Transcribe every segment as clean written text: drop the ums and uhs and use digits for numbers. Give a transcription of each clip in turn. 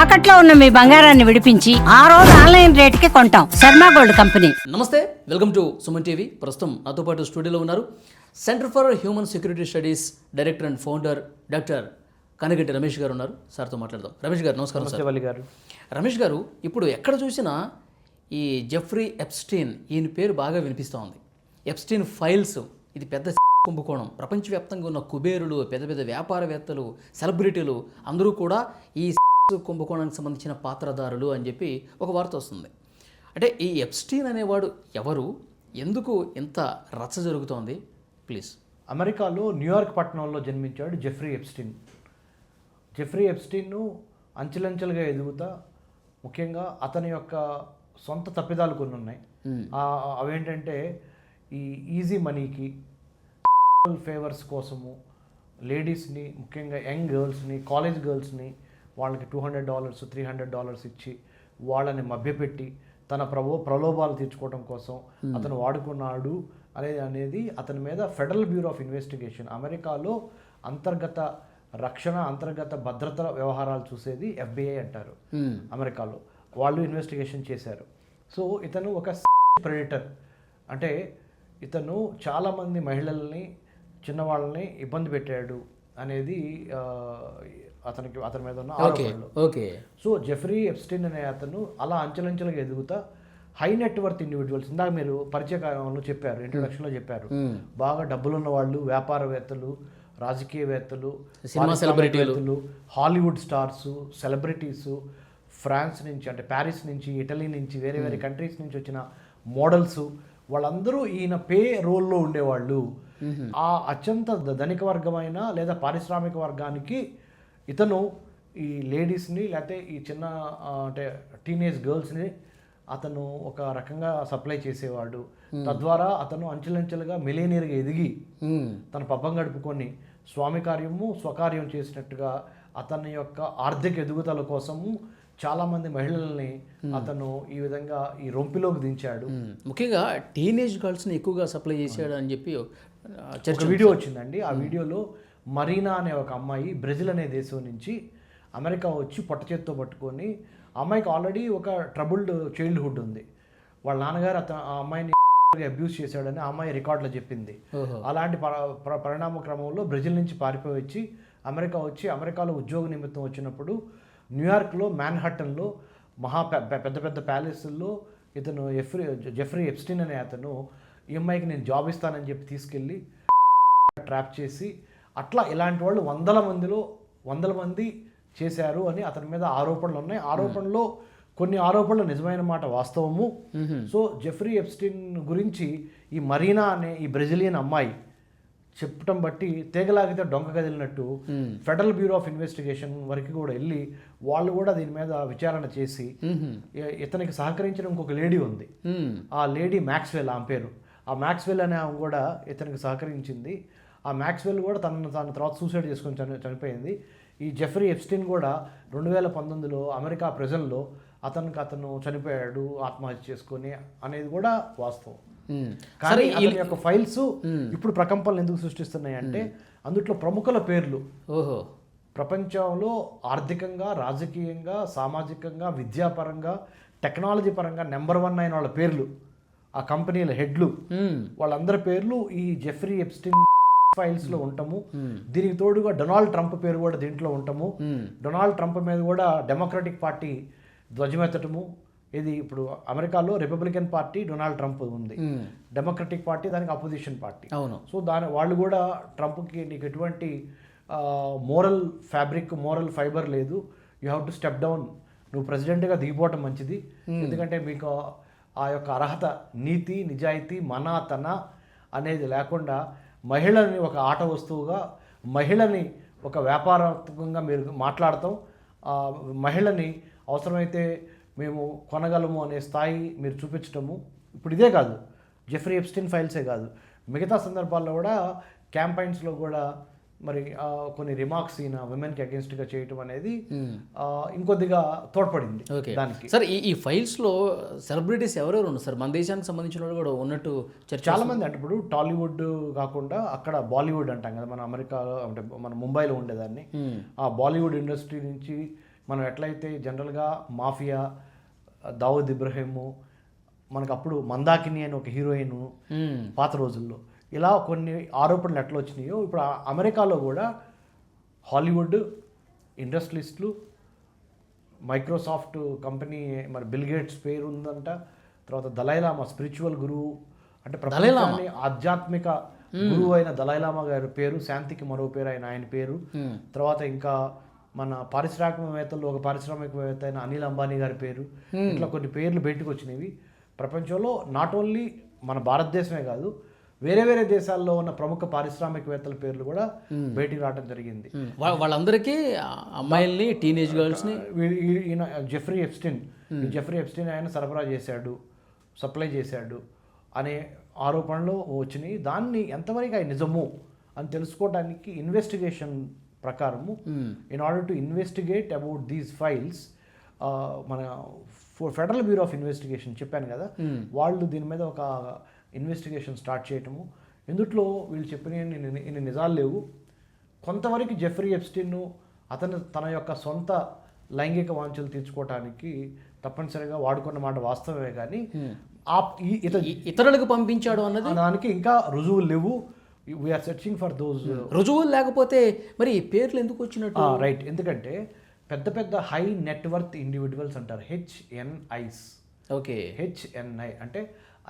తాకట్లో ఉన్న మీ బంగారాన్ని విడిపించి ఆ రోజు ఆన్లైన్ రేటుకి కొంటాం. Sharma gold company. నమస్తే, వెల్కమ్ టు సుమన్ టీవీ. ప్రస్తుతం నాతో పాటు స్టూడియోలో ఉన్నారు centre for human security studies director and founder doctor Kanaganti Ramesh గారు ఉన్నారు. సార్తో మాట్లాడదాం. రమేష్ గారు నమస్కారం. సార్ గారు. రమేష్ గారు, ఇప్పుడు ఎక్కడ చూసినా ఈ జెఫ్రీ ఎప్స్టీన్ ఈయన పేరు బాగా వినిపిస్తూ ఉంది. ఎప్స్టీన్ ఫైల్స్ ఇది పెద్ద కుంభకోణం. ప్రపంచవ్యాప్తంగా ఉన్న కుబేరులు, పెద్ద పెద్ద వ్యాపారవేత్తలు, సెలబ్రిటీలు అందరూ కూడా ఈ కుంభకోణానికి సంబంధించిన పాత్రధారులు అని చెప్పి ఒక వార్త వస్తుంది. అంటే ఈ ఎప్స్టీన్ అనేవాడు ఎవరు, ఎందుకు ఇంత రచ్చ జరుగుతోంది? ప్లీజ్. అమెరికాలో న్యూయార్క్ పట్టణంలో జన్మించాడు జెఫ్రీ ఎప్స్టీన్. జెఫ్రీ ఎప్స్టీన్ అంచెలంచెలుగా ఎదుగుతా, ముఖ్యంగా అతని యొక్క సొంత తప్పిదాలు కొన్ని ఉన్నాయి. అవేంటంటే ఈ ఈజీ మనీకి, ఫేవర్స్ కోసము లేడీస్ని, ముఖ్యంగా యంగ్ గర్ల్స్ని, కాలేజ్ గర్ల్స్ని వాళ్ళకి $200 $300 ఇచ్చి వాళ్ళని మభ్యపెట్టి తన ప్రలోభాలు తీర్చుకోవడం కోసం అతను వాడుకున్నాడు అనేది అతని మీద ఫెడరల్ బ్యూరో ఆఫ్ ఇన్వెస్టిగేషన్, అమెరికాలో అంతర్గత రక్షణ, అంతర్గత భద్రత వ్యవహారాలు చూసేది FBI అంటారు అమెరికాలో. వాళ్ళు ఇన్వెస్టిగేషన్ చేశారు. సో ఇతను ఒక ప్రెడిటర్, అంటే ఇతను చాలామంది మహిళల్ని, చిన్నవాళ్ళని ఇబ్బంది పెట్టాడు అనేది అతని మీద ఉన్న ఆరోపణలు. సో జెఫ్రీ ఎప్స్టీన్ అనే అతను అలా అంచెలంచెలుగా ఎదుగుతా హై నెట్వర్త్ ఇండివిజువల్స్, ఇందాక మీరు పరిచయకాలంలో చెప్పారు, ఇంట్రొడక్షన్లో చెప్పారు, బాగా డబ్బులున్న వాళ్ళు, వ్యాపారవేత్తలు, రాజకీయవేత్తలు, సినిమా సెలబ్రిటీలు, హాలీవుడ్ స్టార్స్, సెలబ్రిటీస్, ఫ్రాన్స్ నుంచి అంటే ప్యారిస్ నుంచి, ఇటలీ నుంచి, వేరే వేరే కంట్రీస్ నుంచి వచ్చిన మోడల్స్, వాళ్ళందరూ ఈయన పే రోల్లో ఉండేవాళ్ళు. ఆ అత్యంత ధనిక వర్గమైన లేదా పారిశ్రామిక వర్గానికి ఇతను ఈ లేడీస్ని లేకపోతే ఈ చిన్న అంటే టీనేజ్ గర్ల్స్ని అతను ఒక రకంగా సప్లై చేసేవాడు. తద్వారా అతను అంచెలంచెలుగా మిలియనీర్గా ఎదిగి తన పబ్బం గడుపుకొని స్వామి కార్యము స్వకార్యం చేసినట్టుగా అతని యొక్క ఆర్థిక ఎదుగుదల కోసము చాలామంది మహిళల్ని అతను ఈ విధంగా ఈ రొంపిలోకి దించాడు. ముఖ్యంగా టీనేజ్ గర్ల్స్ని ఎక్కువగా సప్లై చేశాడు అని చెప్పి ఒక వీడియో వచ్చిందండి. ఆ వీడియోలో మరీనా అనే ఒక అమ్మాయి బ్రెజిల్ అనే దేశం నుంచి అమెరికా వచ్చి పొట్ట చేత్తో పట్టుకొని, అమ్మాయికి ఆల్రెడీ ఒక ట్రబుల్డ్ చైల్డ్హుడ్ ఉంది. వాళ్ళ నాన్నగారు ఆ అమ్మాయిని అబ్యూస్ చేశాడని ఆ అమ్మాయి రికార్డులో చెప్పింది. అలాంటి పరిణామ క్రమంలో బ్రెజిల్ నుంచి పారిపోయి వచ్చి అమెరికా వచ్చి అమెరికాలో ఉద్యోగ నిమిత్తం వచ్చినప్పుడు న్యూయార్క్లో మ్యాన్హట్టన్లో పెద్ద పెద్ద ప్యాలెస్ల్లో ఇతను జెఫ్రీ ఎప్స్టీన్ అనే అతను ఈ అమ్మాయికి నేను జాబ్ ఇస్తానని చెప్పి తీసుకెళ్ళి ట్రాప్ చేసి, అట్లా ఇలాంటి వాళ్ళు వందల మంది చేశారు అని అతని మీద ఆరోపణలు ఉన్నాయి. ఆరోపణలో కొన్ని ఆరోపణలు నిజమైన మాట వాస్తవము. సో జెఫ్రీ ఎప్స్టీన్ గురించి ఈ మరీనా అనే ఈ బ్రెజిలియన్ అమ్మాయి చెప్పటం బట్టి తీగలాగితే డొంక కదిలినట్టు ఫెడరల్ బ్యూరో ఆఫ్ ఇన్వెస్టిగేషన్ వరకు కూడా వెళ్ళి వాళ్ళు కూడా దీని మీద విచారణ చేసి ఇతనికి సహకరించిన ఇంకొక లేడీ ఉంది, ఆ లేడీ మ్యాక్స్వెల్, ఆమె పేరు. ఆ మ్యాక్స్వెల్ అనే ఆమె కూడా ఇతనికి సహకరించింది. ఆ మ్యాక్స్వెల్ కూడా తన తర్వాత సూసైడ్ చేసుకొని చనిపోయింది. ఈ జెఫ్రీ ఎప్స్టీన్ కూడా 2019లో అమెరికా ప్రెజల్లో అతను చనిపోయాడు ఆత్మహత్య చేసుకొని అనేది కూడా వాస్తవం. కానీ అతని యొక్క ఫైల్స్ ఇప్పుడు ప్రకంపనలు ఎందుకు సృష్టిస్తున్నాయి అంటే అందుట్లో ప్రముఖుల పేర్లు ప్రపంచంలో ఆర్థికంగా, రాజకీయంగా, సామాజికంగా, విద్యాపరంగా, టెక్నాలజీ పరంగా నెంబర్ 1 అయిన వాళ్ళ పేర్లు, ఆ కంపెనీల హెడ్లు, వాళ్ళందరి పేర్లు ఈ జెఫ్రీ ఎప్స్టీన్ ఫైల్స్ లో ఉంటాము. దీనికి తోడుగా డొనాల్డ్ ట్రంప్ పేరు కూడా దీంట్లో ఉంటాము. డొనాల్డ్ ట్రంప్ మీద కూడా డెమోక్రటిక్ పార్టీ ధ్వజమెత్తటము. ఇది ఇప్పుడు అమెరికాలో రిపబ్లికన్ పార్టీ డొనాల్డ్ ట్రంప్ ఉంది, డెమోక్రటిక్ పార్టీ దానికి అపోజిషన్ పార్టీ. సో వాళ్ళు కూడా ట్రంప్కి నీకు ఎటువంటి మోరల్ ఫైబర్ లేదు, you have to step down, నువ్వు ప్రెసిడెంట్గా దిగిపోవటం మంచిది, ఎందుకంటే మీకు ఆ యొక్క అర్హత, నీతి, నిజాయితీ, తన అనేది లేకుండా మహిళని ఒక ఆట వస్తువుగా, మహిళని ఒక వ్యాపారాత్మకంగా మీరు మాట్లాడతాం, మహిళని అవసరమైతే మేము కొనగలము అనే స్థాయి మీరు చూపించటము. ఇప్పుడు ఇదే కాదు, జెఫ్రీ ఎప్స్టీన్ ఫైల్సే కాదు, మిగతా సందర్భాల్లో కూడా క్యాంపైన్స్లో కూడా మరి కొన్ని రిమార్క్స్ ఈయన విమెన్కి అగేన్స్ట్గా చేయటం అనేది ఇంకొద్దిగా తోడ్పడింది దానికి. సార్ ఈ ఫైల్స్లో సెలబ్రిటీస్ ఎవరెవరు ఉన్నారు సార్? మన దేశానికి సంబంధించిన వాళ్ళు కూడా ఉన్నట్టు చాలామంది. అంటే ఇప్పుడు టాలీవుడ్ కాకుండా అక్కడ బాలీవుడ్ అంటాం కదా మన అమెరికాలో, అంటే మన ముంబైలో ఉండేదాన్ని, ఆ బాలీవుడ్ ఇండస్ట్రీ నుంచి మనం ఎట్లయితే జనరల్గా మాఫియా, దావుద్ ఇబ్రహీము, మనకు అప్పుడు మందాకిని అని ఒక హీరోయిన్ పాత రోజుల్లో, ఇలా కొన్ని ఆరోపణలు ఎట్లా వచ్చినాయో ఇప్పుడు అమెరికాలో కూడా హాలీవుడ్ ఇండస్ట్రియలిస్టులు, మైక్రోసాఫ్ట్ కంపెనీ, మరి బిల్ గేట్స్ పేరు ఉందంట, తర్వాత దలైలామా స్పిరిచువల్ గురువు, అంటే ప్రపంచాన్ని ఆధ్యాత్మిక గురువు అయిన దలైలామా గారి పేరు, శాంతికి మరో పేరు ఆయన పేరు, తర్వాత ఇంకా మన పారిశ్రామికవేత్తలు ఒక పారిశ్రామికవేత్త అయిన అనిల్ అంబానీ గారి పేరు, ఇట్లా కొన్ని పేర్లు బయటకు వచ్చినవి. ప్రపంచంలో నాట్ ఓన్లీ మన భారతదేశమే కాదు, వేరే వేరే దేశాల్లో ఉన్న ప్రముఖ పారిశ్రామికవేత్తల పేర్లు కూడా బయటికి రావడం జరిగింది. వాళ్ళందరికీ అమ్మాయిల్ని, టీనేజ్ గర్ల్స్ని ఈయన జెఫ్రీ ఎప్స్టీన్ ఆయన సరఫరా చేశాడు, సప్లై చేశాడు అనే ఆరోపణలు వచ్చినాయి. దాన్ని ఎంతవరకు ఆయన నిజము అని తెలుసుకోవడానికి ఇన్వెస్టిగేషన్ ప్రకారము, in order to investigate about these files, మన ఫెడరల్ బ్యూరో ఆఫ్ ఇన్వెస్టిగేషన్ చెప్పాను కదా, వాళ్ళు దీని మీద ఒక ఇన్వెస్టిగేషన్ స్టార్ట్ చేయటము. ఇందుట్లో వీళ్ళు చెప్పిన ఇన్ని నిజాలు లేవు. కొంతవరకు జెఫ్రీ ఎప్స్టీన్ అతను తన యొక్క సొంత లైంగిక వాంఛలు తీర్చుకోవటానికి తప్పనిసరిగా వాడుకున్న మాట వాస్తవమే, కానీ ఇతరులకు పంపించాడు అన్నది దానికి ఇంకా రుజువులు లేవు. వీఆర్ సెర్చింగ్ ఫర్ దోస్ రుజువులు. లేకపోతే మరి ఈ పేర్లు ఎందుకు వచ్చినట్టు? రైట్, ఎందుకంటే పెద్ద పెద్ద హై నెట్వర్త్ ఇండివిజువల్స్ అంటారు, హెచ్ఎన్ఐస్. ఓకే, హెచ్ఎన్ఐ అంటే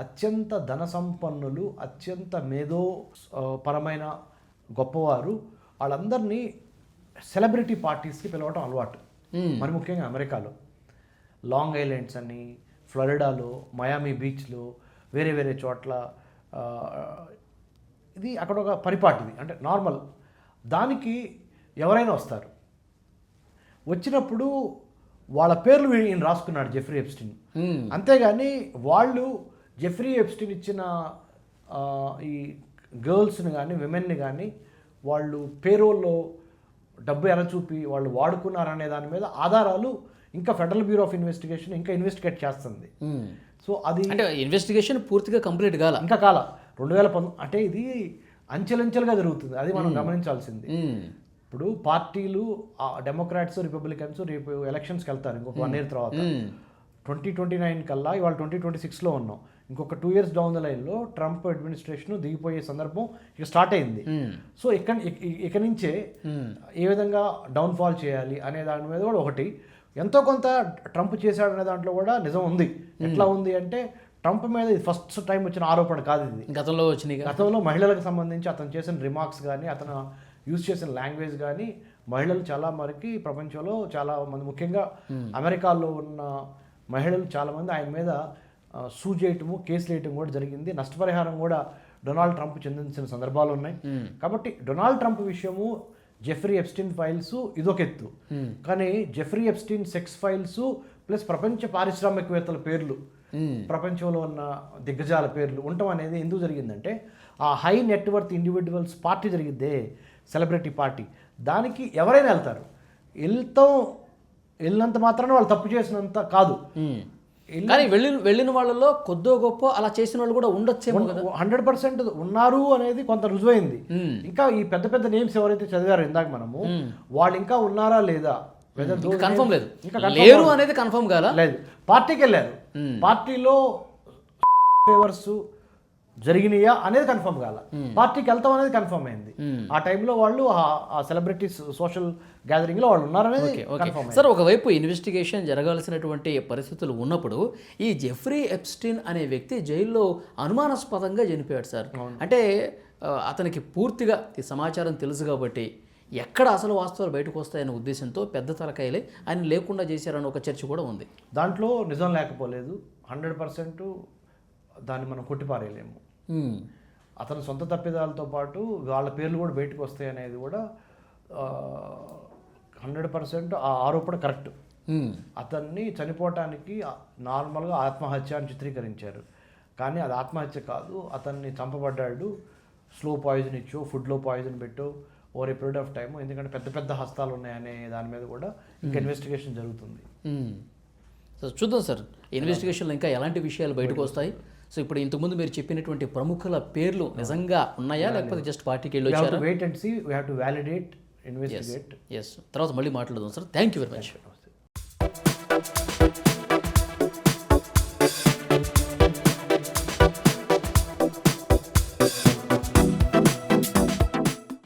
అత్యంత ధన సంపన్నులు, అత్యంత మేధో పరమైన గొప్పవారు, వాళ్ళందరినీ సెలబ్రిటీ పార్టీస్కి పిలవటం అలవాటు. మరి ముఖ్యంగా అమెరికాలో లాంగ్ ఐలాండ్స్ అని, ఫ్లోరిడాలో, మయామి బీచ్లో, వేరే వేరే చోట్ల, ఇది అక్కడ ఒక పరిపాటిది, అంటే నార్మల్. దానికి ఎవరైనా వస్తారు, వచ్చినప్పుడు వాళ్ళ పేర్లు ఈయన రాసుకున్నాడు జెఫ్రీ ఎప్స్టీన్. అంతేగాని వాళ్ళు జెఫ్రీ ఎప్స్టీన్ ఇచ్చిన ఈ గర్ల్స్ని కానీ విమెన్ని కానీ వాళ్ళు పేరోల్లో డబ్బు ఎరచూపి వాళ్ళు వాడుకున్నారనే దాని మీద ఆధారాలు ఇంకా ఫెడరల్ బ్యూరో ఆఫ్ ఇన్వెస్టిగేషన్ ఇంకా ఇన్వెస్టిగేట్ చేస్తుంది. సో అది అంటే ఇన్వెస్టిగేషన్ పూర్తిగా కంప్లీట్ కాల, ఇంకా కాల 2019, అంటే ఇది అంచెలంచెలుగా జరుగుతుంది, అది మనం గమనించాల్సింది. ఇప్పుడు పార్టీలు డెమోక్రాట్స్, రిపబ్లికన్స్ రేపు ఎలక్షన్స్కి వెళ్తారు ఇంకొక 1 year తర్వాత. 2029 కల్లా, ఇవాళ 2026లో ఉన్నాం, ఇంకొక 2 years డౌన్ ద లైన్లో ట్రంప్ అడ్మినిస్ట్రేషన్ దిగిపోయే సందర్భం ఇక స్టార్ట్ అయింది. సో ఇక నుంచే ఏ విధంగా డౌన్ఫాల్ చేయాలి అనే దాని మీద కూడా ఒకటి ఎంతో కొంత ట్రంప్ చేశాడు అనే దాంట్లో కూడా నిజం ఉంది. ఎట్లా ఉంది అంటే, ట్రంప్ మీద ఇది ఫస్ట్ టైం వచ్చిన ఆరోపణ కాదు, ఇది గతంలో వచ్చినాయి. గతంలో మహిళలకు సంబంధించి అతను చేసిన రిమార్క్స్ కానీ, అతను యూజ్ చేసిన లాంగ్వేజ్ కానీ, మహిళలు చాలా మరికి ప్రపంచంలో చాలా మంది, ముఖ్యంగా అమెరికాలో ఉన్న మహిళలు చాలామంది ఆయన మీద సూ చేయటము, కేసులు వేయటం కూడా జరిగింది. నష్టపరిహారం కూడా డొనాల్డ్ ట్రంప్ చెందించిన సందర్భాలు ఉన్నాయి. కాబట్టి డొనాల్డ్ ట్రంప్ విషయము, జెఫ్రీ ఎప్స్టీన్ ఫైల్స్ ఇదొక ఎత్తు, కానీ Jeffrey Epstein sex files plus ప్రపంచ పారిశ్రామికవేత్తల పేర్లు, ప్రపంచంలో ఉన్న దిగ్గజాల పేర్లు ఉండటం అనేది ఎందుకు జరిగిందంటే, ఆ హై నెట్వర్త్ ఇండివిజువల్స్ పార్టీ జరిగిద్దే, సెలబ్రిటీ పార్టీ, దానికి ఎవరైనా వెళ్తారు. వెళ్ళినంత మాత్రాన వాళ్ళు తప్పు చేసినంత కాదు, కానీ వెళ్ళిన వాళ్ళలో కొద్దో గొప్ప అలా చేసిన వాళ్ళు కూడా ఉండొచ్చేమో కదా. 100% ఉన్నారు అనేది కొంత రుజువైంది. ఇంకా ఈ పెద్ద పెద్ద నేమ్స్ ఎవరైతే చదివారో ఇందాక మనము, వాళ్ళు ఇంకా ఉన్నారా లేదా కన్ఫర్మ్ లేదు, లేరు అనేది కన్ఫర్మ్ కాదా, లేదు. పార్టీకి వెళ్ళారు, పార్టీలో ఫేవర్స్ జరిగినాయా అనేది కన్ఫర్మ్ కాల, పార్టీకి వెళ్తాం అనేది కన్ఫర్మ్ అయింది. ఆ టైంలో వాళ్ళు ఆ సెలబ్రిటీస్ సోషల్ గ్యాదరింగ్లో వాళ్ళు ఉన్నారనేది కన్ఫర్మ్ అయింది. సార్, ఒకవైపు ఇన్వెస్టిగేషన్ జరగాల్సినటువంటి పరిస్థితులు ఉన్నప్పుడు ఈ జెఫ్రీ ఎప్స్టీన్ అనే వ్యక్తి జైల్లో అనుమానాస్పదంగా చనిపోయాడు సార్. అంటే అతనికి పూర్తిగా ఈ సమాచారం తెలుసు కాబట్టి ఎక్కడ అసలు వాస్తవాలు బయటకు వస్తాయనే ఉద్దేశంతో పెద్ద తలకాయలే ఆయన లేకుండా చేశారని ఒక చర్చ కూడా ఉంది. దాంట్లో నిజం లేకపోలేదు, 100% దాన్ని మనం కొట్టిపారేయలేము. అతని సొంత తప్పిదాలతో పాటు వాళ్ళ పేర్లు కూడా బయటకు వస్తాయి అనేది కూడా 100% ఆ ఆరోపణ కరెక్ట్. అతన్ని చనిపోవటానికి నార్మల్గా ఆత్మహత్య అని చిత్రీకరించారు, కానీ అది ఆత్మహత్య కాదు, అతన్ని చంపబడ్డాడు, స్లో పాయిజన్ ఇచ్చో, ఫుడ్లో పాయిజన్ పెట్టో over a period of time, ఎందుకంటే పెద్ద పెద్ద హస్తాలు ఉన్నాయనే దాని మీద కూడా ఇంకా ఇన్వెస్టిగేషన్ జరుగుతుంది. సో చూద్దాం సార్, ఇన్వెస్టిగేషన్లో ఇంకా ఎలాంటి విషయాలు బయటకు వస్తాయి. సో ఇప్పుడు ఇంతకుముందు మీరు చెప్పినటువంటి ప్రముఖుల పేర్లు నిజంగా ఉన్నాయా, లేకపోతే జస్ట్ పార్టీకి వెళ్ళి వచ్చారా? Wait and see, we have to validate, investigate. Yes, తర్వాత మళ్ళీ మాట్లాడదాం sir. Thank you very much. subscribe